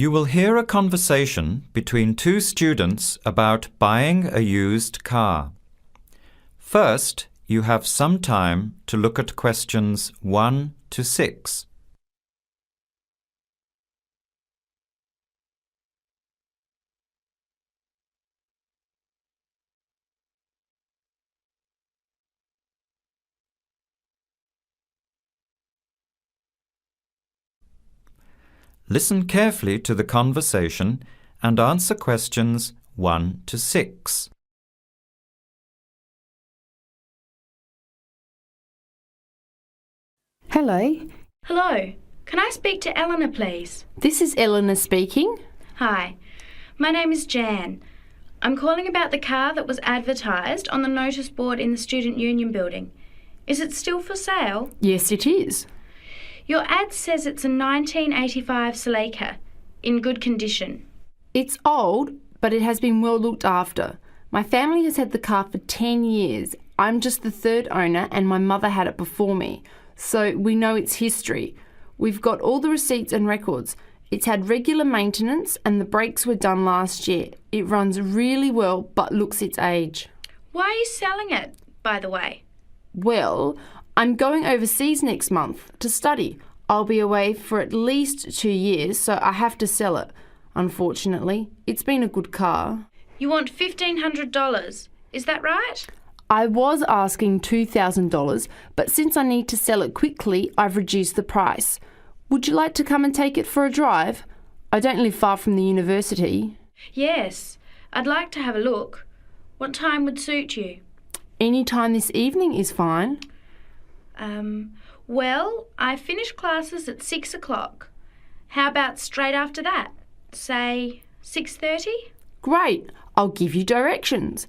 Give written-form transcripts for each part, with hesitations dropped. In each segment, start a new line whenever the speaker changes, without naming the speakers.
You will hear a conversation between two students about buying a used car. First, you have some time to look at questions 1 to 6. Listen carefully to the conversation and answer questions 1 to 6.
Hello.
Hello. Can I speak to Eleanor, please?
This is Eleanor speaking.
Hi. My name is Jan. I'm calling about the car that was advertised on the notice board in the Student Union building. Is it still for sale?
Yes, it is.
Your ad says it's a 1985 Celica, in good condition.
It's old, but it has been well looked after. My family has had the car for 10 years. I'm just the third owner and my mother had it before me, so we know its history. We've got all the receipts and records. It's had regular maintenance and the brakes were done last year. It runs really well but looks its age.
Why are you selling it, by the way?
Well, I'm going overseas next month to study. I'll be away for at least 2 years, so I have to sell it. Unfortunately, it's been a good car.
You want $1,500, is that right?
I was asking $2,000, but since I need to sell it quickly, I've reduced the price. Would you like to come and take it for a drive? I don't live far from the university.
Yes, I'd like to have a look. What time would suit you?
Any time this evening is fine.
Well, I finish classes at 6 o'clock. How about straight after that? Say 6:30?
Great, I'll give you directions.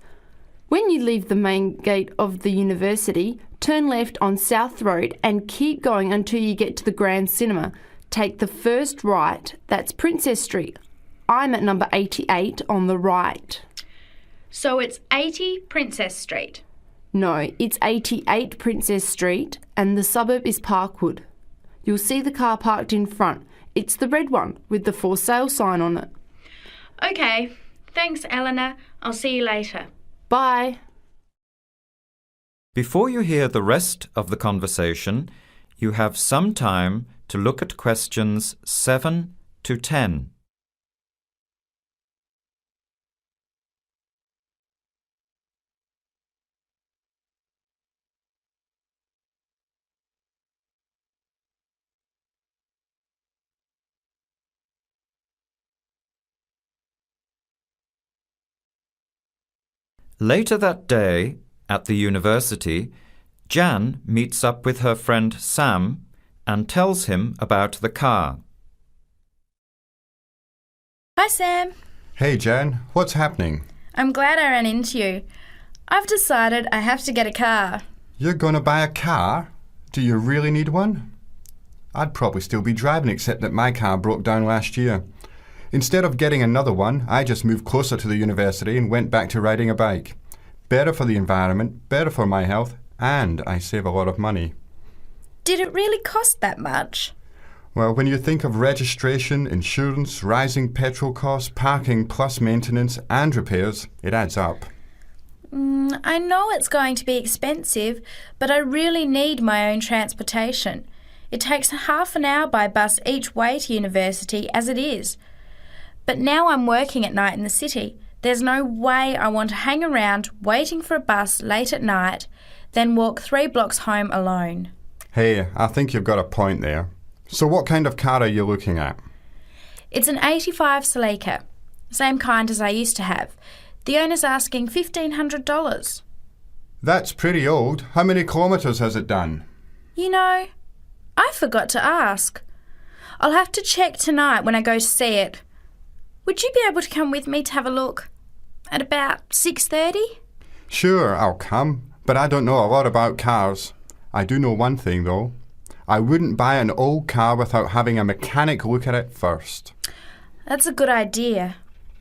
When you leave the main gate of the university, turn left on South Road and keep going until you get to the Grand Cinema. Take the first right, that's Princess Street. I'm at number 88 on the right.
So it's 80 Princess Street.
No, it's 88 Princess Street and the suburb is Parkwood. You'll see the car parked in front. It's the red one with the for sale sign on it.
Okay, thanks Eleanor. I'll see you later.
Bye.
Before you hear the rest of the conversation, you have some time to look at questions 7 to 10. Later that day, at the university, Jan meets up with her friend Sam and tells him about the car.
Hi Sam.
Hey Jan, what's happening?
I'm glad I ran into you. I've decided I have to get a car.
You're going to buy a car? Do you really need one? I'd probably still be driving except that my car broke down last year. Instead of getting another one, I just moved closer to the university and went back to riding a bike. Better for the environment, better for my health, and I save a lot of money.
Did it really cost that much?
Well, when you think of registration, insurance, rising petrol costs, parking plus maintenance and repairs, it adds up.
I know it's going to be expensive, but I really need my own transportation. It takes half an hour by bus each way to university as it is. But now I'm working at night in the city. There's no way I want to hang around waiting for a bus late at night, then walk 3 blocks home alone.
Hey, I think you've got a point there. So what kind of car are you looking at?
It's an 85 Celica, same kind as I used to have. The owner's asking $1,500.
That's pretty old. How many kilometres has it done?
You know, I forgot to ask. I'll have to check tonight when I go to see it. Would you be able to come with me to have a look? At about 6:30?
Sure, I'll come, but I don't know a lot about cars. I do know one thing though. I wouldn't buy an old car without having a mechanic look at it first.
That's a good idea.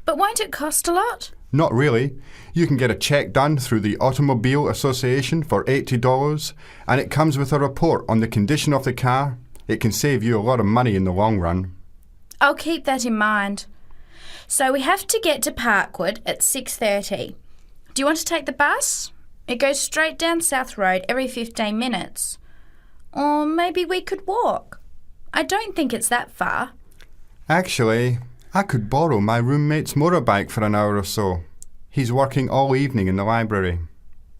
But won't it cost a lot?
Not really. You can get a check done through the Automobile Association for $80 and it comes with a report on the condition of the car. It can save you a lot of money in the long run.
I'll keep that in mind. So we have to get to Parkwood at 6:30. Do you want to take the bus? It goes straight down South Road every 15 minutes. Or maybe we could walk. I don't think it's that far.
Actually, I could borrow my roommate's motorbike for an hour or so. He's working all evening in the library.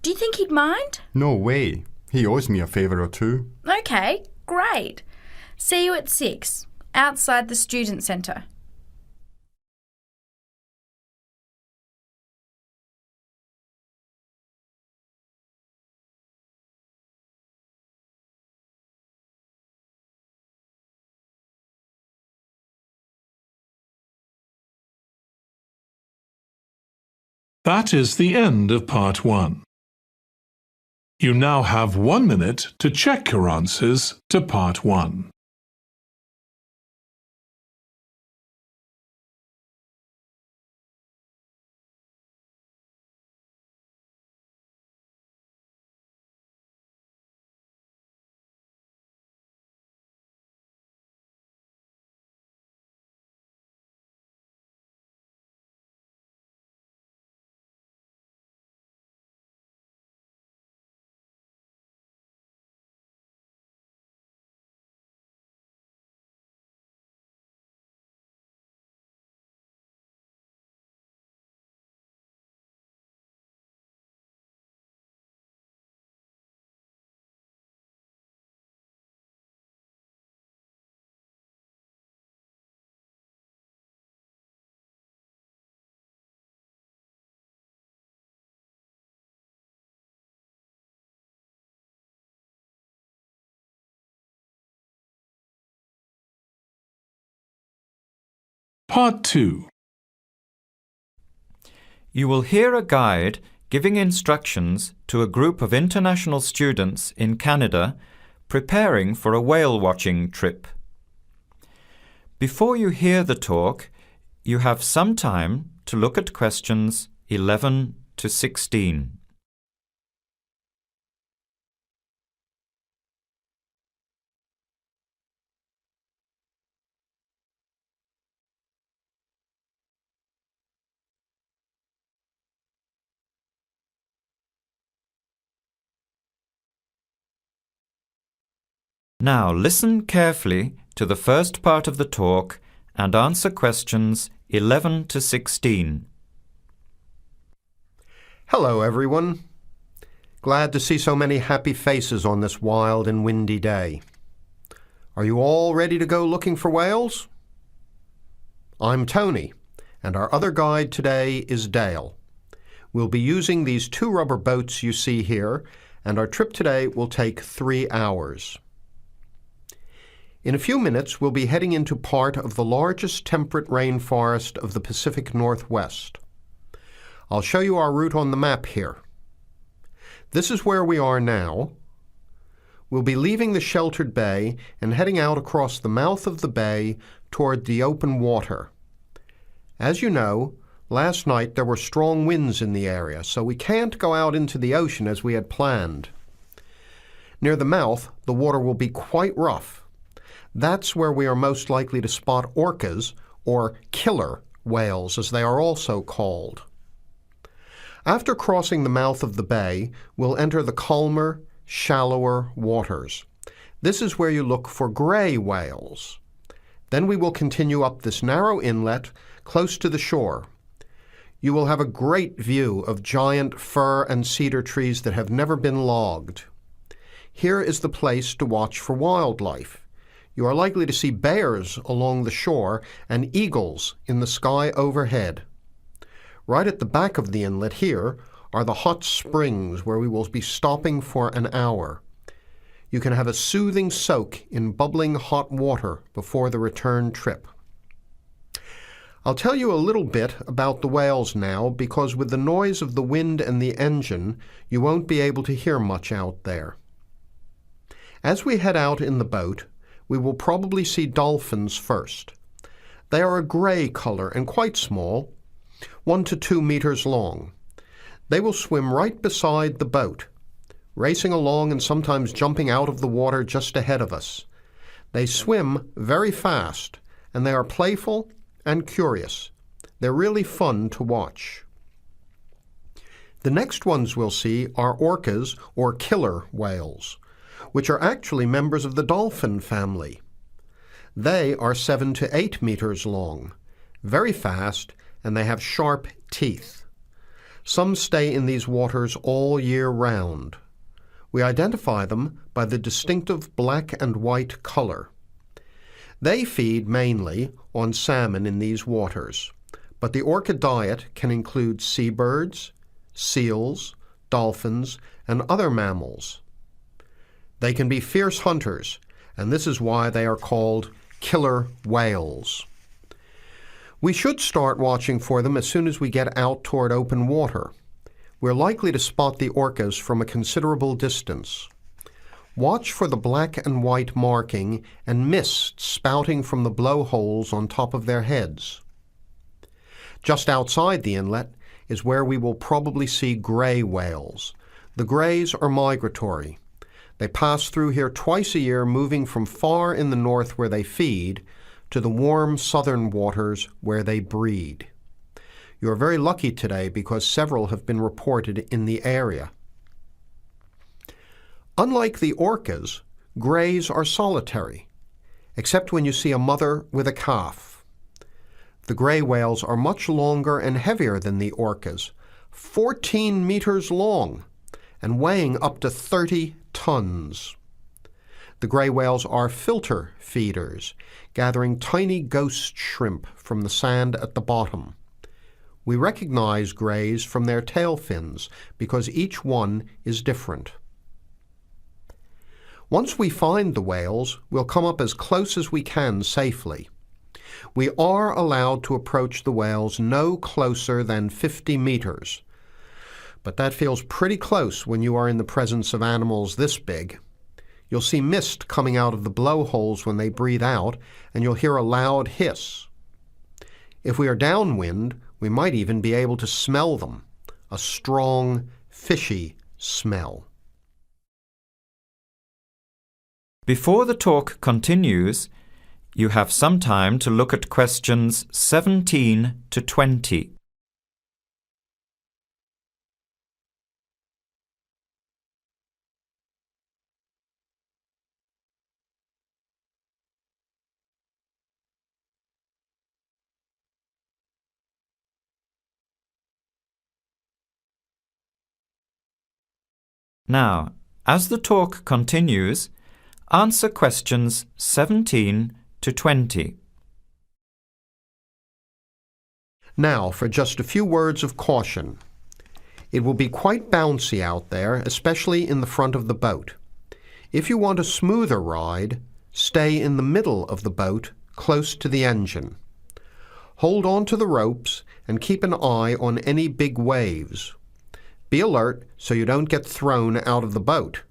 Do you think he'd mind?
No way. He owes me a favour or two.
Okay, great. See you at 6, outside the student centre.
That is the end of part 1. You now have 1 minute to check your answers to part 1. Part 2.
You will hear a guide giving instructions to a group of international students in Canada preparing for a whale watching trip. Before you hear the talk, you have some time to look at questions 11 to 16. Now listen carefully to the first part of the talk and answer questions 11 to 16.
Hello, everyone. Glad to see so many happy faces on this wild and windy day. Are you all ready to go looking for whales? I'm Tony, and our other guide today is Dale. We'll be using these 2 rubber boats you see here, and our trip today will take 3 hours. In a few minutes, we'll be heading into part of the largest temperate rainforest of the Pacific Northwest. I'll show you our route on the map here. This is where we are now. We'll be leaving the sheltered bay and heading out across the mouth of the bay toward the open water. As you know, last night there were strong winds in the area, so we can't go out into the ocean as we had planned. Near the mouth, the water will be quite rough. That's where we are most likely to spot orcas, or killer whales as they are also called. After crossing the mouth of the bay, we'll enter the calmer, shallower waters. This is where you look for gray whales. Then we will continue up this narrow inlet close to the shore. You will have a great view of giant fir and cedar trees that have never been logged. Here is the place to watch for wildlife. You are likely to see bears along the shore and eagles in the sky overhead. Right at the back of the inlet here are the hot springs where we will be stopping for an hour. You can have a soothing soak in bubbling hot water before the return trip. I'll tell you a little bit about the whales now because with the noise of the wind and the engine, you won't be able to hear much out there. As we head out in the boat, we will probably see dolphins first. They are a gray color and quite small, 1 to 2 meters long. They will swim right beside the boat, racing along and sometimes jumping out of the water just ahead of us. They swim very fast, and they are playful and curious. They're really fun to watch. The next ones we'll see are orcas, or killer whales, which are actually members of the dolphin family. They are 7 to 8 meters long, very fast, and they have sharp teeth. Some stay in these waters all year round. We identify them by the distinctive black and white color. They feed mainly on salmon in these waters, but the orca diet can include seabirds, seals, dolphins, and other mammals. They can be fierce hunters, and this is why they are called killer whales. We should start watching for them as soon as we get out toward open water. We're likely to spot the orcas from a considerable distance. Watch for the black and white marking and mist spouting from the blowholes on top of their heads. Just outside the inlet is where we will probably see gray whales. The grays are migratory. They pass through here twice a year, moving from far in the north where they feed to the warm southern waters where they breed. You are very lucky today because several have been reported in the area. Unlike the orcas, grays are solitary, except when you see a mother with a calf. The gray whales are much longer and heavier than the orcas, 14 meters long and weighing up to 30 tons. The gray whales are filter feeders, gathering tiny ghost shrimp from the sand at the bottom. We recognize grays from their tail fins because each one is different. Once we find the whales, we'll come up as close as we can safely. We are allowed to approach the whales no closer than 50 meters, but that feels pretty close when you are in the presence of animals this big. You'll see mist coming out of the blowholes when they breathe out, and you'll hear a loud hiss. If we are downwind, we might even be able to smell them, a strong, fishy smell.
Before the talk continues, you have some time to look at questions 17 to 20. Now, as the talk continues, answer questions 17 to 20.
Now, for just a few words of caution. It will be quite bouncy out there, especially in the front of the boat. If you want a smoother ride, stay in the middle of the boat, close to the engine. Hold on to the ropes and keep an eye on any big waves. Be alert so you don't get thrown out of the boat.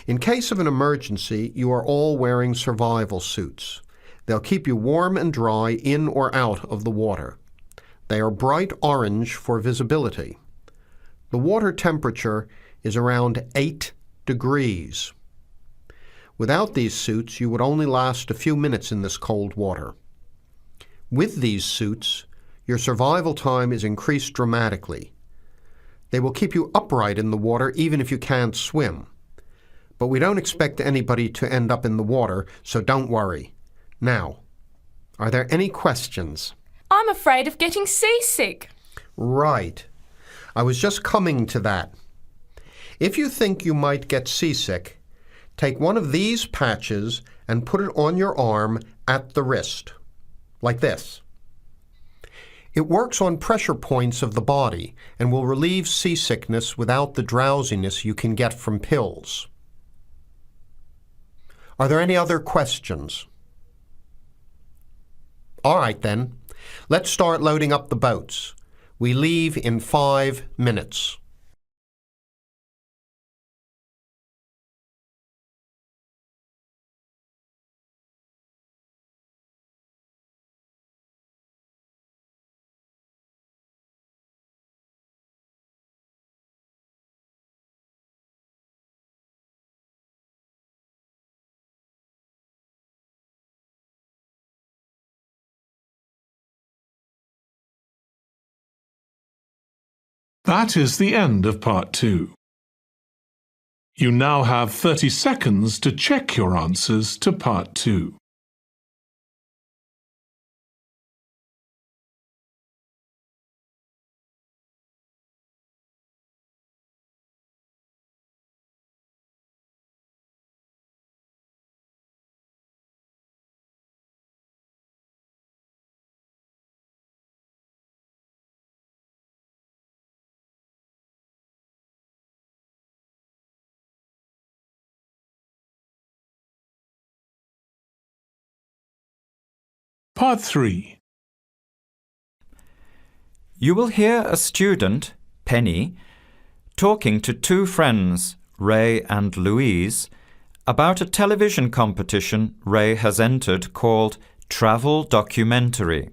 In case of an emergency, you are all wearing survival suits. They'll keep you warm and dry in or out of the water. They are bright orange for visibility. The water temperature is around 8 degrees. Without these suits, you would only last a few minutes in this cold water. With these suits, your survival time is increased dramatically. They will keep you upright in the water even if you can't swim. But we don't expect anybody to end up in the water, so don't worry. Now, are there any questions?
I'm afraid of getting seasick.
Right. I was just coming to that. If you think you might get seasick, take one of these patches and put it on your arm at the wrist, like this. It works on pressure points of the body and will relieve seasickness without the drowsiness you can get from pills. Are there any other questions? All right then, let's start loading up the boats. We leave in 5 minutes.
That is the end of part 2. You now have 30 seconds to check your answers to part 2. Part 3.
You will hear a student, Penny, talking to two friends, Ray and Louise, about a television competition Ray has entered called Travel Documentary.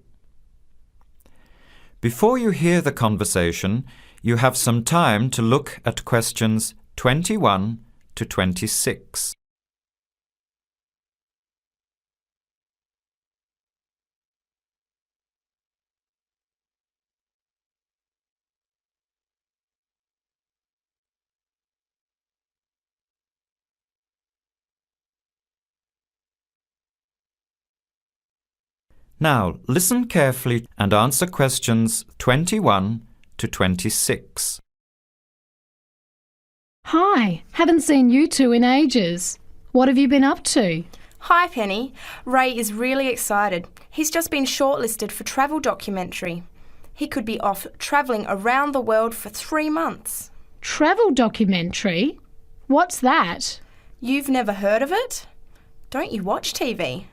Before you hear the conversation, you have some time to look at questions 21 to 26. Now, listen carefully and answer questions 21 to 26.
Hi, haven't seen you two in ages. What have you been up to?
Hi, Penny. Ray is really excited. He's just been shortlisted for Travel Documentary. He could be off travelling around the world for 3 months.
Travel documentary? What's that?
You've never heard of it? Don't you watch TV?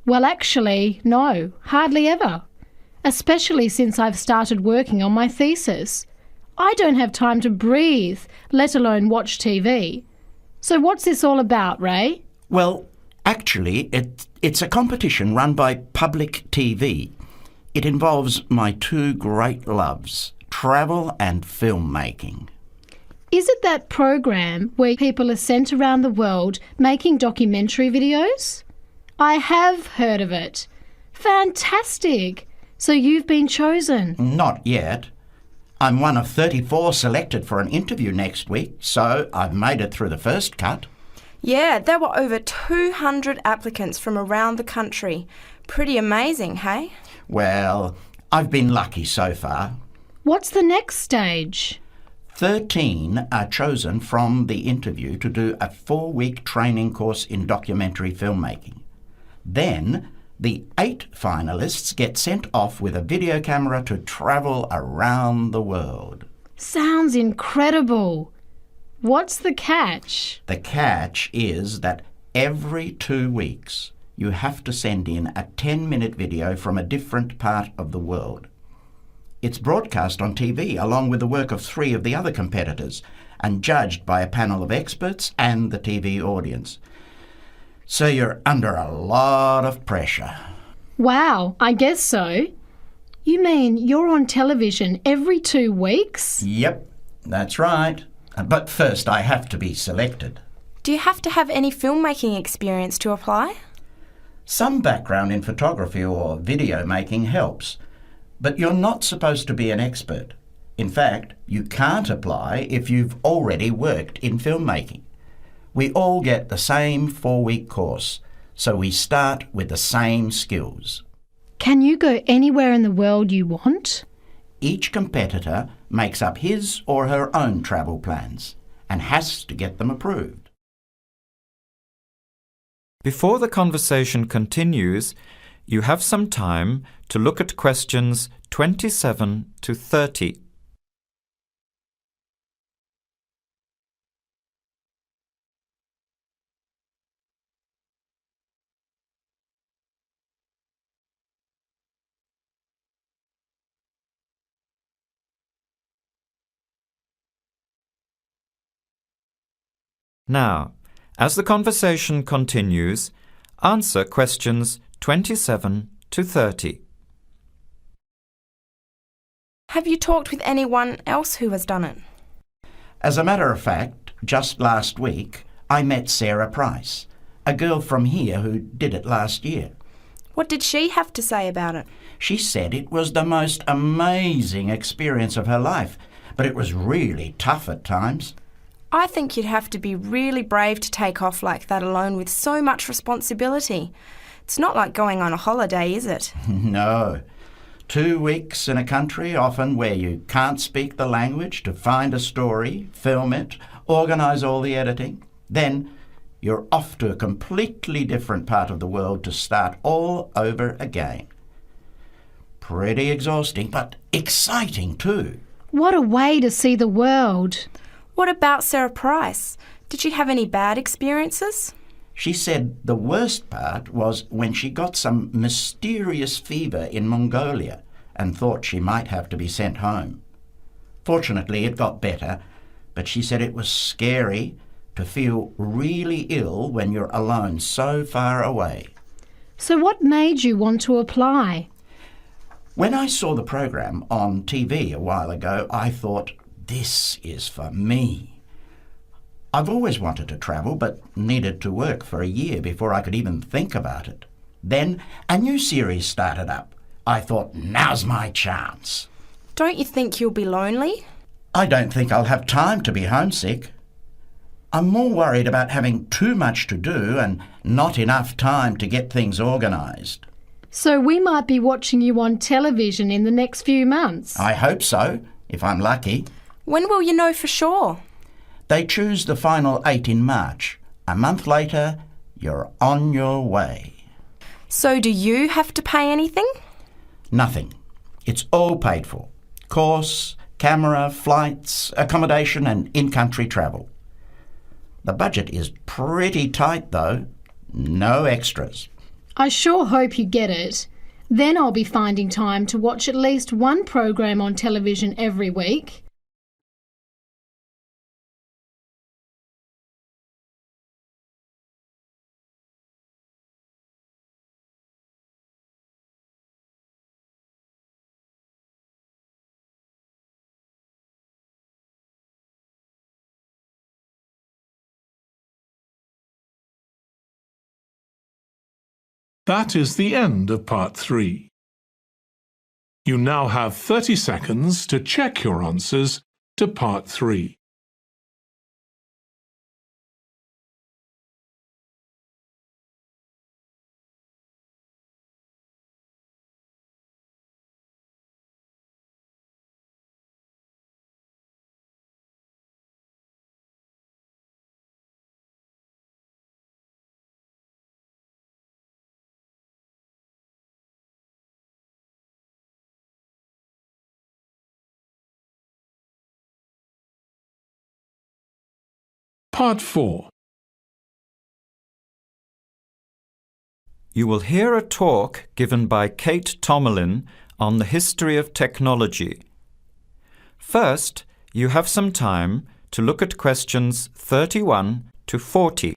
Well, actually, no, hardly ever. Especially since I've started working on my thesis. I don't have time to breathe, let alone watch TV. So what's this all about, Ray?
Well, actually, it's a competition run by public TV. It involves my two great loves, travel and filmmaking.
Is it that program where people are sent around the world making documentary videos? I have heard of it. Fantastic! So you've been chosen?
Not yet. I'm one of 34 selected for an interview next week, so I've made it through the first cut.
Yeah, there were over 200 applicants from around the country. Pretty amazing, hey?
Well, I've been lucky so far.
What's the next stage?
13 are chosen from the interview to do a 4-week training course in documentary filmmaking. Then, the 8 finalists get sent off with a video camera to travel around the world.
Sounds incredible. What's the catch?
The catch is that every 2 weeks you have to send in a 10-minute video from a different part of the world. It's broadcast on TV along with the work of 3 of the other competitors and judged by a panel of experts and the TV audience. So you're under a lot of pressure.
Wow, I guess so. You mean you're on television every 2 weeks?
Yep, that's right. But first I have to be selected.
Do you have to have any filmmaking experience to apply?
Some background in photography or video making helps, but you're not supposed to be an expert. In fact, you can't apply if you've already worked in filmmaking. We all get the same 4-week course, so we start with the same skills.
Can you go anywhere in the world you want?
Each competitor makes up his or her own travel plans and has to get them approved.
Before the conversation continues, you have some time to look at questions 27 to 30. Now, as the conversation continues, answer questions 27 to 30.
Have you talked with anyone else who has done it?
As a matter of fact, just last week, I met Sarah Price, a girl from here who did it last year.
What did she have to say about it?
She said it was the most amazing experience of her life, but it was really tough at times.
I think you'd have to be really brave to take off like that alone with so much responsibility. It's not like going on a holiday, is it?
No. 2 weeks in a country, often where you can't speak the language, to find a story, film it, organise all the editing. Then you're off to a completely different part of the world to start all over again. Pretty exhausting, but exciting too.
What a way to see the world.
What about Sarah Price? Did she have any bad experiences?
She said the worst part was when she got some mysterious fever in Mongolia and thought she might have to be sent home. Fortunately, it got better, but she said it was scary to feel really ill when you're alone so far away.
So what made you want to apply?
When I saw the program on TV a while ago, I thought, this is for me. I've always wanted to travel, but needed to work for a year before I could even think about it. Then a new series started up. I thought, now's my chance.
Don't you think you'll be lonely?
I don't think I'll have time to be homesick. I'm more worried about having too much to do and not enough time to get things organised.
So we might be watching you on television in the next few months.
I hope so, if I'm lucky.
When will you know for sure?
They choose the final 8 in March. A month later, you're on your way.
So do you have to pay anything?
Nothing. It's all paid for. Course, camera, flights, accommodation and in-country travel. The budget is pretty tight though. No extras.
I sure hope you get it. Then I'll be finding time to watch at least one program on television every week.
That is the end of part 3. You now have 30 seconds to check your answers to part 3. Part 4.
You will hear a talk given by Kate Tomalin on the history of technology. First, you have some time to look at questions 31 to 40.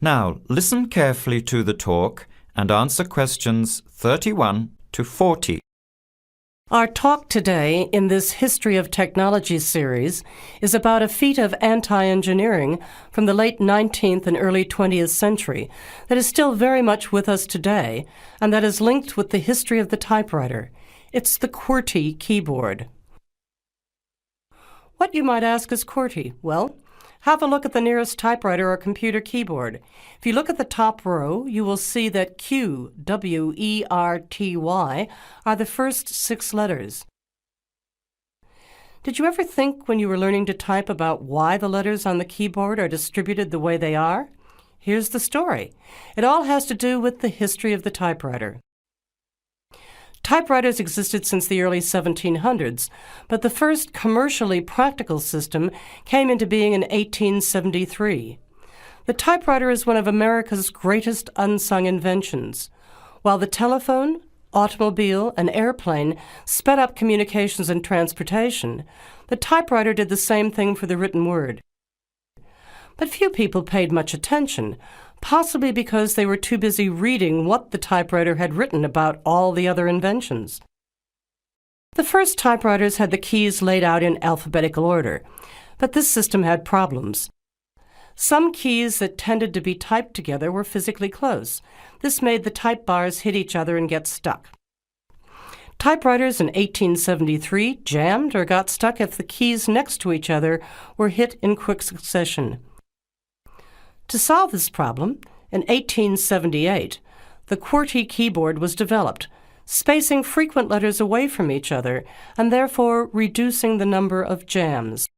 Now, listen carefully to the talk and answer questions 31 to 40.
Our talk today in this History of Technology series is about a feat of anti-engineering from the late 19th and early 20th century that is still very much with us today and that is linked with the history of the typewriter. It's the QWERTY keyboard. What, you might ask, is QWERTY? Well, have a look at the nearest typewriter or computer keyboard. If you look at the top row, you will see that Q, W, E, R, T, Y are the first 6 letters. Did you ever think when you were learning to type about why the letters on the keyboard are distributed the way they are? Here's the story. It all has to do with the history of the typewriter. Typewriters existed since the early 1700s, but the first commercially practical system came into being in 1873. The typewriter is one of America's greatest unsung inventions. While the telephone, automobile, and airplane sped up communications and transportation, the typewriter did the same thing for the written word. But few people paid much attention. possibly because they were too busy reading what the typewriter had written about all the other inventions. The first typewriters had the keys laid out in alphabetical order, but this system had problems. Some keys that tended to be typed together were physically close. This made the type bars hit each other and get stuck. Typewriters in 1873 jammed or got stuck if the keys next to each other were hit in quick succession. To solve this problem, in 1878, the QWERTY keyboard was developed, spacing frequent letters away from each other and therefore reducing the number of jams.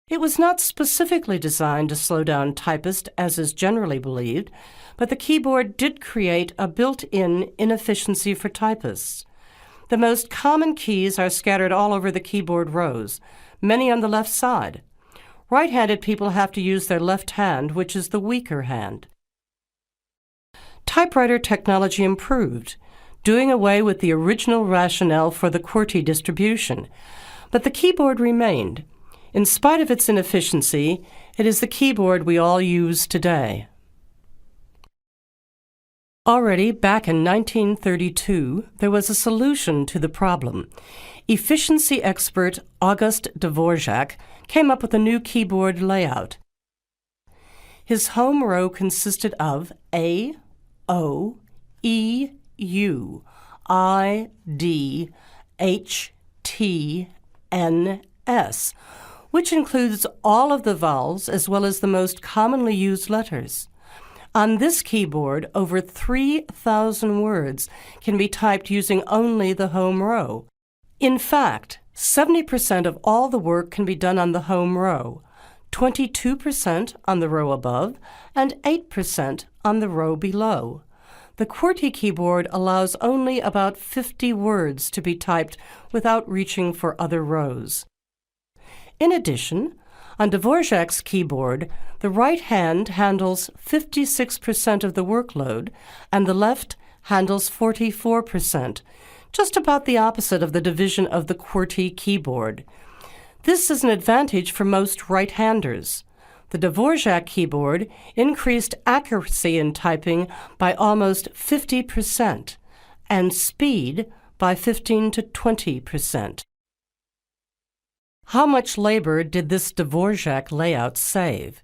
It was not specifically designed to slow down typists, as is generally believed, but the keyboard did create a built-in inefficiency for typists. The most common keys are scattered all over the keyboard rows, many on the left side. Right-handed people have to use their left hand, which is the weaker hand. Typewriter technology improved, doing away with the original rationale for the QWERTY distribution, but the keyboard remained. In spite of its inefficiency, it is the keyboard we all use today. Already back in 1932, there was a solution to the problem. Efficiency expert August Dvorak came up with a new keyboard layout. His home row consisted of A, O, E, U, I, D, H, T, N, S, which includes all of the vowels as well as the most commonly used letters. On this keyboard, over 3,000 words can be typed using only the home row. In fact, 70% of all the work can be done on the home row, 22% on the row above, and 8% on the row below. The QWERTY keyboard allows only about 50 words to be typed without reaching for other rows. In addition, on Dvorak's keyboard, the right hand handles 56% of the workload and the left handles 44%, just about the opposite of the division of the QWERTY keyboard. This is an advantage for most right-handers. The Dvorak keyboard increased accuracy in typing by almost 50% and speed by 15 to 20%. How much labor did this Dvorak layout save?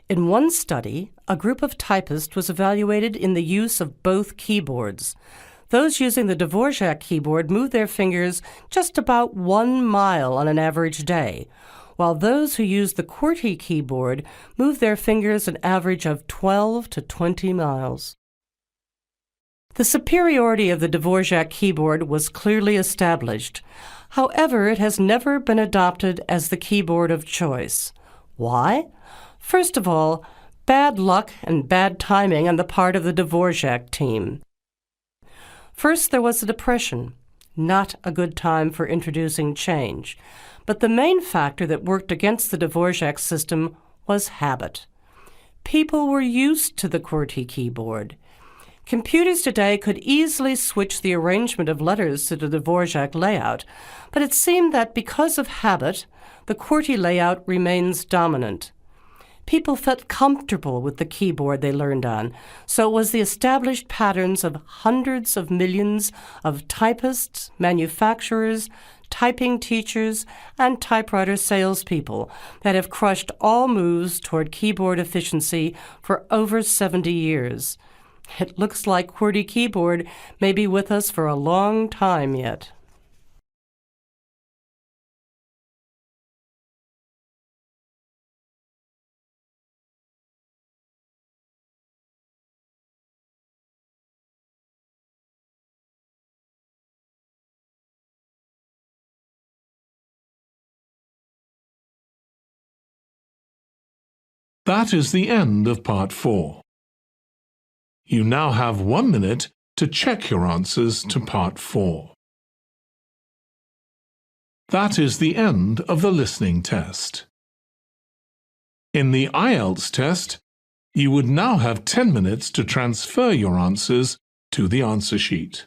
In one study, a group of typists was evaluated in the use of both keyboards. Those using the Dvorak keyboard moved their fingers just about 1 mile on an average day, while those who used the QWERTY keyboard moved their fingers an average of 12 to 20 miles. The superiority of the Dvorak keyboard was clearly established. However, it has never been adopted as the keyboard of choice. Why? First of all, bad luck and bad timing on the part of the Dvorak team. First, there was the Depression, not a good time for introducing change. But the main factor that worked against the Dvorak system was habit. People were used to the QWERTY keyboard. Computers today could easily switch the arrangement of letters to the Dvorak layout, but it seemed that because of habit, the QWERTY layout remains dominant. People felt comfortable with the keyboard they learned on, so it was the established patterns of hundreds of millions of typists, manufacturers, typing teachers, and typewriter salespeople that have crushed all moves toward keyboard efficiency for over 70 years. It looks like QWERTY keyboard may be with us for a long time yet.
That is the end of part 4. You now have 1 minute to check your answers to part 4. That is the end of the listening test. In the IELTS test, you would now have 10 minutes to transfer your answers to the answer sheet.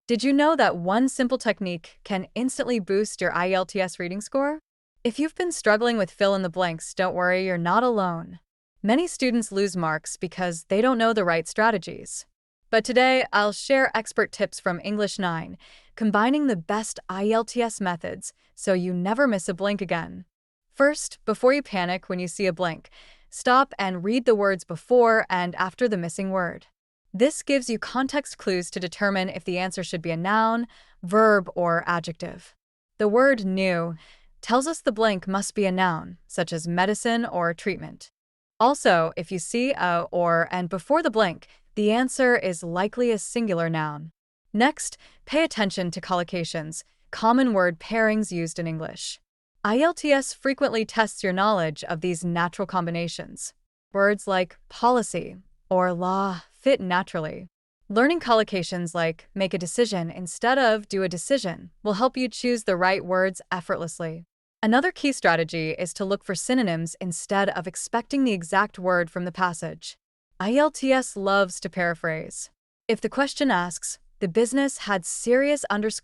Did you know that one simple technique can instantly boost your IELTS reading score? If you've been struggling with fill in the blanks, don't worry, you're not alone. Many students lose marks because they don't know the right strategies. But today, I'll share expert tips from English 9, combining the best IELTS methods so you never miss a blank again. First, before you panic when you see a blank, stop and read the words before and after the missing word. This gives you context clues to determine if the answer should be a noun, verb, or adjective. The word new tells us the blank must be a noun, such as medicine or treatment. Also, if you see a or and before the blank, the answer is likely a singular noun. Next, pay attention to collocations, common word pairings used in English. IELTS frequently tests your knowledge of these natural combinations. Words like policy or law fit naturally. Learning collocations like make a decision instead of do a decision will help you choose the right words effortlessly. Another key strategy is to look for synonyms instead of expecting the exact word from the passage. IELTS loves to paraphrase. If the question asks, the business had serious issues,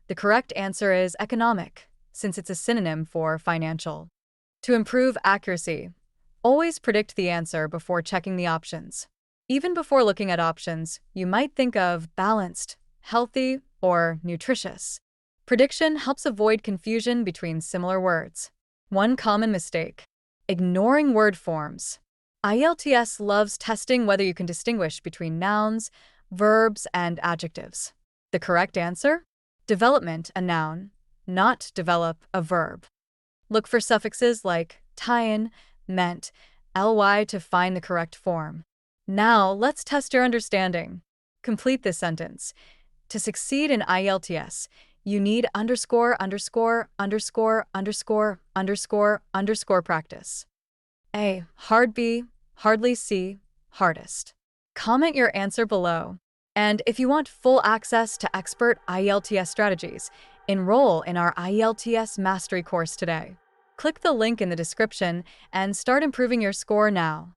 the correct answer is economic, since it's a synonym for financial. To improve accuracy, always predict the answer before checking the options. Even before looking at options, you might think of balanced, healthy, or nutritious. Prediction helps avoid confusion between similar words. One common mistake: ignoring word forms. IELTS loves testing whether you can distinguish between nouns, verbs, and adjectives. The correct answer? Development, a noun, not develop, a verb. Look for suffixes like tie-in, meant, ly to find the correct form. Now, let's test your understanding. Complete this sentence. To succeed in IELTS, you need _______ practice. A. Hard. B. Hardly. C. Hardest. Comment your answer below. And if you want full access to expert IELTS strategies, enroll in our IELTS Mastery course today. Click the link in the description and start improving your score now.